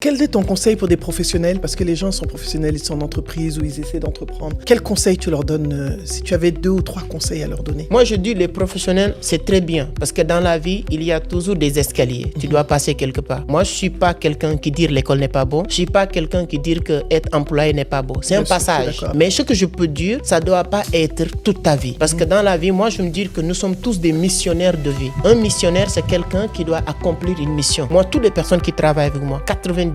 Quel est ton conseil pour des professionnels? Parce que les gens sont professionnels, ils sont en entreprise ou ils essaient d'entreprendre. Quel conseil tu leur donnes si tu avais 2 ou 3 conseils à leur donner? Moi, je dis les professionnels, c'est très bien. Parce que dans la vie, il y a toujours des escaliers. Tu dois passer quelque part. Moi, je ne suis pas quelqu'un qui dit l'école n'est pas bon. Je ne suis pas quelqu'un qui dit que être employé n'est pas bon. C'est un passage. Mais ce que je peux dire, ça ne doit pas être toute ta vie. Parce que dans la vie, moi, je me dis que nous sommes tous des missionnaires de vie. Un missionnaire, c'est quelqu'un qui doit accomplir une mission. Moi, toutes les personnes qui travaillent avec moi, 90%,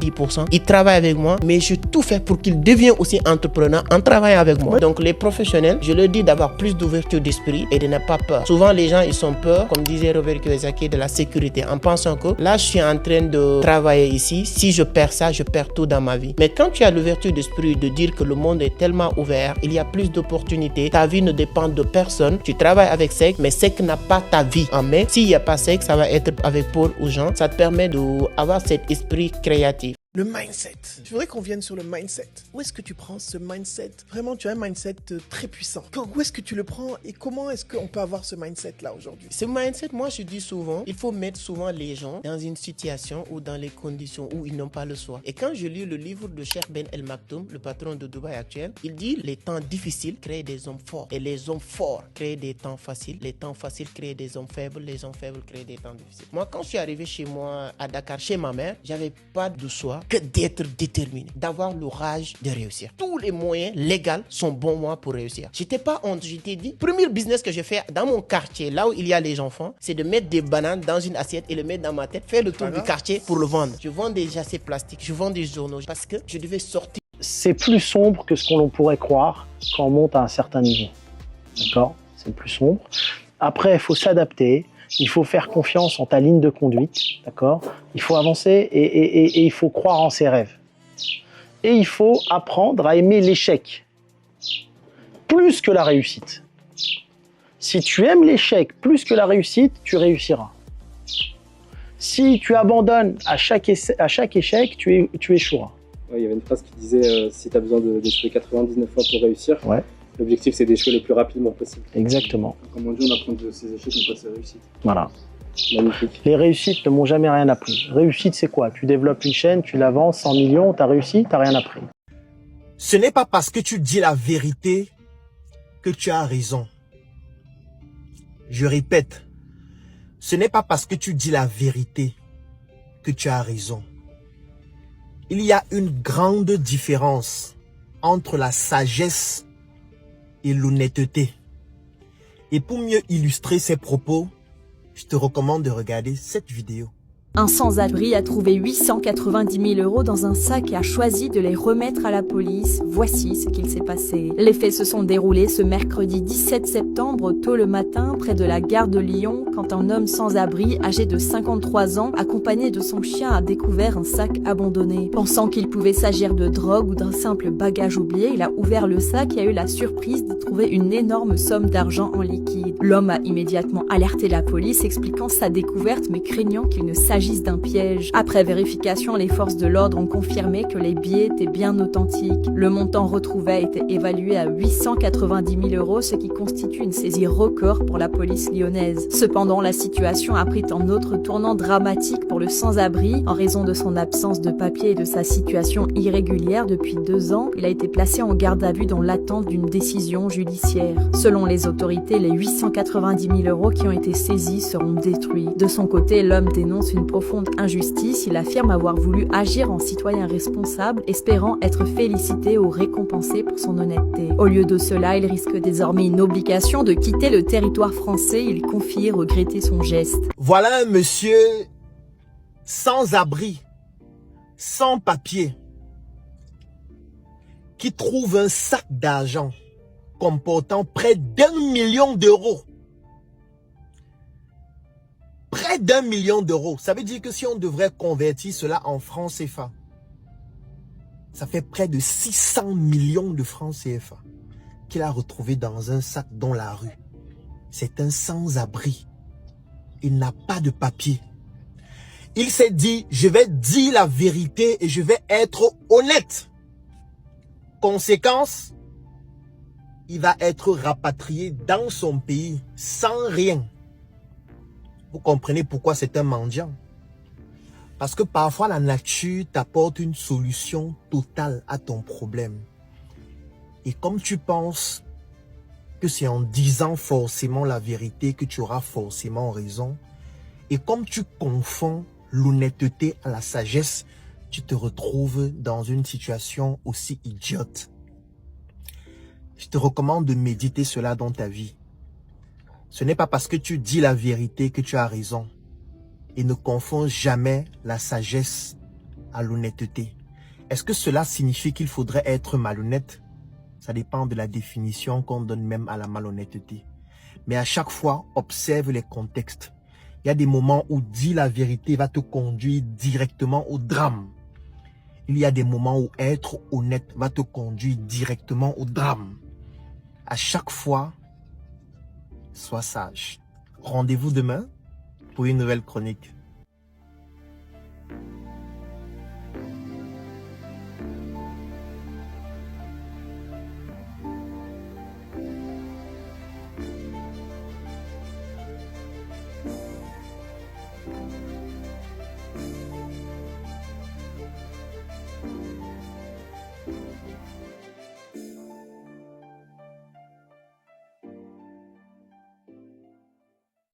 ils travaillent avec moi, mais je tout fais pour qu'ils deviennent aussi entrepreneurs en travaillant avec moi. Donc les professionnels, je leur dis d'avoir plus d'ouverture d'esprit et de ne pas peur. Souvent les gens, ils sont peur, comme disait Robert Kiyosaki, de la sécurité, en pensant que là, je suis en train de travailler ici, si je perds ça, je perds tout dans ma vie. Mais quand tu as l'ouverture d'esprit de dire que le monde est tellement ouvert, il y a plus d'opportunités, ta vie ne dépend de personne, tu travailles avec SEC, mais SEC n'a pas ta vie en main. S'il n'y a pas SEC, ça va être avec Paul ou Jean. Ça te permet d'avoir cet esprit créatif. Le mindset. Je voudrais qu'on vienne sur le mindset. Où est-ce que tu prends ce mindset? Vraiment, tu as un mindset très puissant. Où est-ce que tu le prends et comment est-ce qu'on peut avoir ce mindset-là aujourd'hui? Ce mindset, moi je dis souvent, il faut mettre souvent les gens dans une situation ou dans les conditions où ils n'ont pas le choix. Et quand je lis le livre de Cheikh Ben El Maktoum, le patron de Dubaï actuel, il dit les temps difficiles créent des hommes forts. Et les hommes forts créent des temps faciles. Les temps faciles créent des hommes faibles. Les hommes faibles créent des temps difficiles. Moi, quand je suis arrivé chez moi à Dakar, chez ma mère, j'avais pas de choix que d'être déterminé, d'avoir le rage de réussir. Tous les moyens légaux sont bons moi pour réussir. J'étais pas honte, je t'ai dit, premier business que je fais dans mon quartier, là où il y a les enfants, c'est de mettre des bananes dans une assiette et le mettre dans ma tête, faire le tour du quartier pour le vendre. Je vends des jassés plastiques, je vends des journaux parce que je devais sortir. C'est plus sombre que ce qu'on pourrait croire quand on monte à un certain niveau. D'accord? C'est plus sombre. Après, il faut s'adapter. Il faut faire confiance en ta ligne de conduite, d'accord? Il faut avancer et il faut croire en ses rêves. Et il faut apprendre à aimer l'échec plus que la réussite. Si tu aimes l'échec plus que la réussite, tu réussiras. Si tu abandonnes à chaque échec, tu échoueras. Ouais, il y avait une phrase qui disait si tu as besoin d'échouer 99 fois pour réussir, ouais. L'objectif, c'est d'échouer le plus rapidement possible. Exactement. Comme on dit, on apprend de ses échecs, mais pas de ses réussites. Voilà. Magnifique. Les réussites ne m'ont jamais rien appris. Réussite, c'est quoi? Tu développes une chaîne, tu l'avances, 100 millions, t'as réussi, t'as rien appris. Ce n'est pas parce que tu dis la vérité que tu as raison. Je répète, ce n'est pas parce que tu dis la vérité que tu as raison. Il y a une grande différence entre la sagesse et l'honnêteté. Et pour mieux illustrer ces propos, je te recommande de regarder cette vidéo. Un sans-abri a trouvé 890 000 € dans un sac et a choisi de les remettre à la police. Voici ce qu'il s'est passé. Les faits se sont déroulés ce mercredi 17 septembre tôt le matin près de la gare de Lyon quand un homme sans-abri âgé de 53 ans accompagné de son chien a découvert un sac abandonné. Pensant qu'il pouvait s'agir de drogue ou d'un simple bagage oublié, il a ouvert le sac et a eu la surprise d'y trouver une énorme somme d'argent en liquide. L'homme a immédiatement alerté la police expliquant sa découverte mais craignant qu'il ne s'agisse d'un piège. Après vérification, les forces de l'ordre ont confirmé que les billets étaient bien authentiques. Le montant retrouvé a été évalué à 890 000 €, ce qui constitue une saisie record pour la police lyonnaise. Cependant, la situation a pris un autre tournant dramatique pour le sans-abri. En raison de son absence de papier et de sa situation irrégulière depuis 2 ans, il a été placé en garde à vue dans l'attente d'une décision judiciaire. Selon les autorités, les 890 000 € qui ont été saisis seront détruits. De son côté, l'homme dénonce une profonde injustice. Il affirme avoir voulu agir en citoyen responsable, espérant être félicité ou récompensé pour son honnêteté. Au lieu de cela, il risque désormais une obligation de quitter le territoire français. Il confie regretter son geste. Voilà un monsieur sans abri, sans papier, qui trouve un sac d'argent comportant près d'1 million d'euros. Près d'1 million d'euros. Ça veut dire que si on devrait convertir cela en francs CFA, ça fait près de 600 millions de francs CFA qu'il a retrouvé dans un sac dans la rue. C'est un sans-abri. Il n'a pas de papier. Il s'est dit, je vais dire la vérité et je vais être honnête. Conséquence, il va être rapatrié dans son pays sans rien. Vous comprenez pourquoi c'est un mendiant? Parce que parfois, la nature t'apporte une solution totale à ton problème. Et comme tu penses que c'est en disant forcément la vérité que tu auras forcément raison, et comme tu confonds l'honnêteté à la sagesse, tu te retrouves dans une situation aussi idiote. Je te recommande de méditer cela dans ta vie. Ce n'est pas parce que tu dis la vérité que tu as raison. Et ne confonds jamais la sagesse à l'honnêteté. Est-ce que cela signifie qu'il faudrait être malhonnête? Ça dépend de la définition qu'on donne même à la malhonnêteté. Mais à chaque fois, observe les contextes. Il y a des moments où dire la vérité va te conduire directement au drame. Il y a des moments où être honnête va te conduire directement au drame. À chaque fois, sois sage. Rendez-vous demain pour une nouvelle chronique.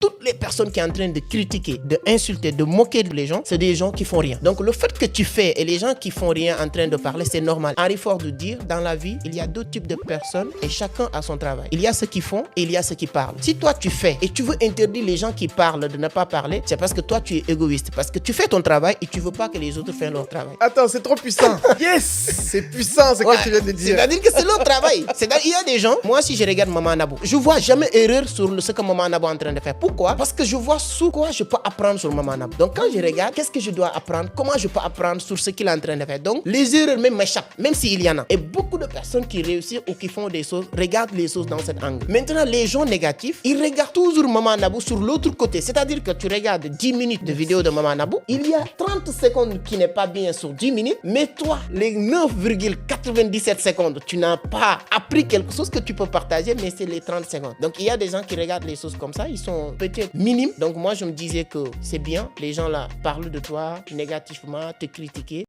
Toutes les personnes qui sont en train de critiquer, de insulter, de moquer les gens, c'est des gens qui font rien. Donc le fait que tu fais et les gens qui font rien en train de parler, c'est normal. Henry Ford dit, dans la vie, il y a deux types de personnes et chacun a son travail. Il y a ceux qui font et il y a ceux qui parlent. Si toi tu fais et tu veux interdire les gens qui parlent de ne pas parler, c'est parce que toi tu es égoïste. Parce que tu fais ton travail et tu veux pas que les autres fassent leur travail. Attends, c'est trop puissant. Yes, c'est puissant ce que tu viens de dire. C'est-à-dire que c'est leur travail. C'est-à-dire il y a des gens, moi si je regarde Maman Nabou, je vois jamais erreur sur ce que Maman Nabou est en train de faire. Pourquoi? Parce que je vois sur quoi je peux apprendre sur Maman Nabou. Donc quand je regarde, qu'est-ce que je dois apprendre? Comment je peux apprendre sur ce qu'il est en train de faire? Donc les erreurs même m'échappent, même s'il y en a. Et beaucoup de personnes qui réussissent ou qui font des choses regardent les choses dans cet angle. Maintenant, les gens négatifs, ils regardent toujours Maman Nabou sur l'autre côté. C'est-à-dire que tu regardes 10 minutes de vidéo de Maman Nabou, il y a 30 secondes qui n'est pas bien sur 10 minutes, mais toi, les 9,97 secondes, tu n'as pas appris quelque chose que tu peux partager, mais c'est les 30 secondes. Donc il y a des gens qui regardent les choses comme ça, ils sont peut-être minimes. Donc moi je me disais que c'est bien, les gens là parlent de toi négativement, te critiquer.